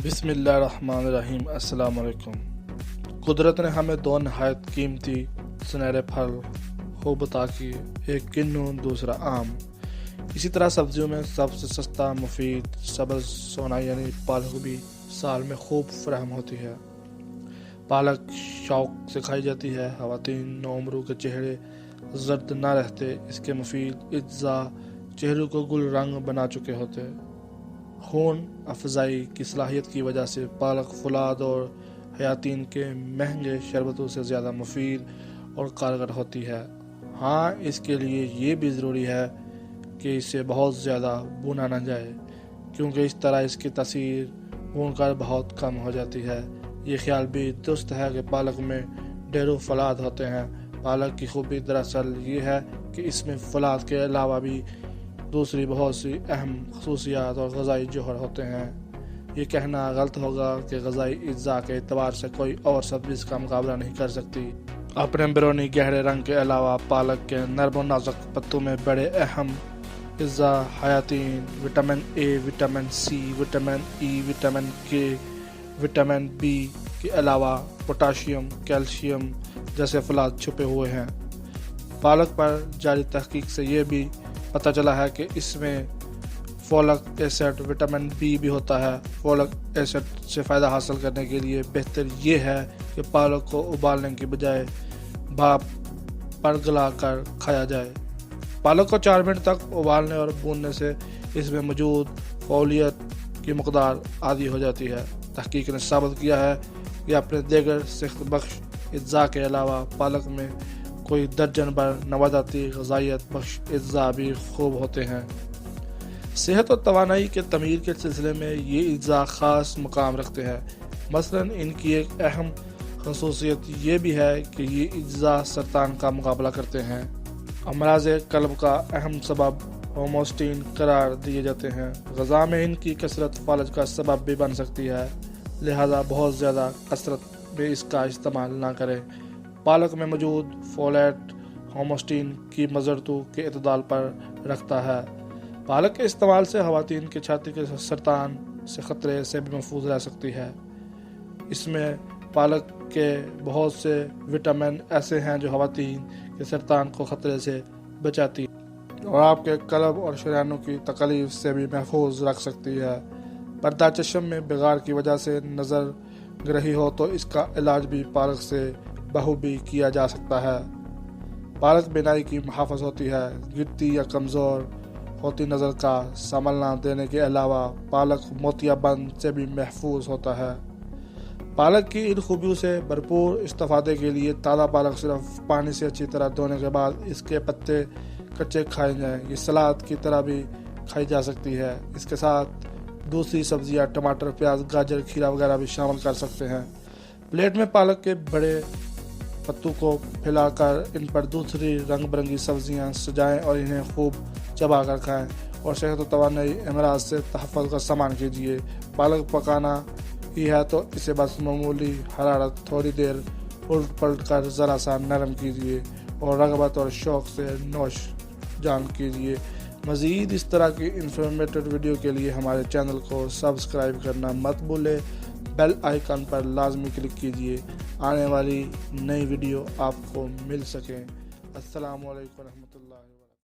بسم اللہ الرحمن الرحیم۔ السلام علیکم۔ قدرت نے ہمیں دو نہایت قیمتی سنہرے پھل خوب عطا کیے، ایک کنو دوسرا آم۔ اسی طرح سبزیوں میں سب سے سستا مفید سبز سونا یعنی پالک بھی سال میں خوب فراہم ہوتی ہے۔ پالک شوق سے کھائی جاتی ہے۔ خواتین نوعمروں کے چہرے زرد نہ رہتے، اس کے مفید اجزاء چہروں کو گل رنگ بنا چکے ہوتے۔ خون افزائی کی صلاحیت کی وجہ سے پالک فولاد اور حیاتین کے مہنگے شربتوں سے زیادہ مفید اور کارگر ہوتی ہے۔ ہاں، اس کے لیے یہ بھی ضروری ہے کہ اسے بہت زیادہ بھونا نہ جائے، کیونکہ اس طرح اس کی تاثیر بھون کر بہت کم ہو جاتی ہے۔ یہ خیال بھی درست ہے کہ پالک میں ڈھیروں فولاد ہوتے ہیں۔ پالک کی خوبی دراصل یہ ہے کہ اس میں فولاد کے علاوہ بھی دوسری بہت سی اہم خصوصیات اور غذائی جوہر ہوتے ہیں۔ یہ کہنا غلط ہوگا کہ غذائی اجزاء کے اعتبار سے کوئی اور سبزی اس کا مقابلہ نہیں کر سکتی۔ اپنے بیرونی گہرے رنگ کے علاوہ پالک کے نرم و نازک پتوں میں بڑے اہم اجزاء حیاتین، vitamin A, vitamin C, vitamin E, vitamin K, vitamin B کے علاوہ پوٹاشیم، کیلشیم جیسے فولاد چھپے ہوئے ہیں۔ پالک پر جاری تحقیق سے یہ بھی پتہ چلا ہے کہ اس میں فولک ایسڈ، وٹامن بی بھی ہوتا ہے۔ فولک ایسڈ سے فائدہ حاصل کرنے کے لیے بہتر یہ ہے کہ پالک کو ابالنے کی بجائے بھاپ پر گلا کر کھایا جائے۔ پالک کو 4 منٹ تک ابالنے اور بھوننے سے اس میں موجود فولیٹ کی مقدار آدھی ہو جاتی ہے۔ تحقیق نے ثابت کیا ہے کہ اپنے دیگر صحت بخش اجزاء کے علاوہ پالک میں کوئی درجن بھر نباتاتی غذائیت بخش اجزاء بھی خوب ہوتے ہیں۔ صحت اور توانائی کے تعمیر کے سلسلے میں یہ اجزاء خاص مقام رکھتے ہیں۔ مثلاً ان کی ایک اہم خصوصیت یہ بھی ہے کہ یہ اجزاء سرطان کا مقابلہ کرتے ہیں۔ امراض قلب کا اہم سبب ہوموسٹین قرار دیے جاتے ہیں۔ غذا میں ان کی کثرت فالج کا سبب بھی بن سکتی ہے، لہذا بہت زیادہ کثرت میں اس کا استعمال نہ کریں۔ پالک میں موجود فولیٹ ہوموسٹین کی مضرتوں کے اعتدال پر رکھتا ہے۔ پالک کے استعمال سے خواتین کے چھاتی کے سرطان سے خطرے سے بھی محفوظ رہ سکتی ہے۔ اس میں پالک کے بہت سے وٹامن ایسے ہیں جو خواتین کے سرطان کو خطرے سے بچاتی اور آپ کے قلب اور شریانوں کی تکلیف سے بھی محفوظ رکھ سکتی ہے۔ پردہ چشم میں بگاڑ کی وجہ سے نظر گرہی ہو تو اس کا علاج بھی پالک سے بخوبی کیا جا سکتا ہے۔ پالک بینائی کی محافظ ہوتی ہے۔ گرتی یا کمزور ہوتی نظر کا سنبھلنا دینے کے علاوہ پالک موتیا بند سے بھی محفوظ ہوتا ہے۔ پالک کی ان خوبیوں سے بھرپور استفادے کے لیے تازہ پالک صرف پانی سے اچھی طرح دھونے کے بعد اس کے پتے کچے کھائے جائیں۔ یہ سلاد کی طرح بھی کھائی جا سکتی ہے۔ اس کے ساتھ دوسری سبزیاں ٹماٹر، پیاز، گاجر، کھیرا وغیرہ بھی شامل کر سکتے ہیں۔ پلیٹ میں پالک کے بڑے پتوں کو پھیلا کر ان پر دوسری رنگ برنگی سبزیاں سجائیں اور انہیں خوب چبا کر کھائیں اور صحت و توانائی امراض سے تحفظ کا سامان کیجیے۔ پالک پکانا ہی ہے تو اسے بس معمولی حرارت تھوڑی دیر الٹ پلٹ کر ذرا سا نرم کیجیے اور رغبت اور شوق سے نوش جان کیجیے۔ مزید اس طرح کی انفارمیٹیو ویڈیو کے لیے ہمارے چینل کو سبسکرائب کرنا مت بھولیں۔ بیل آئیکن پر لازمی کلک کیجیے آنے والی نئی ویڈیو آپ کو مل سکیں۔ السلام علیکم ورحمۃ اللہ۔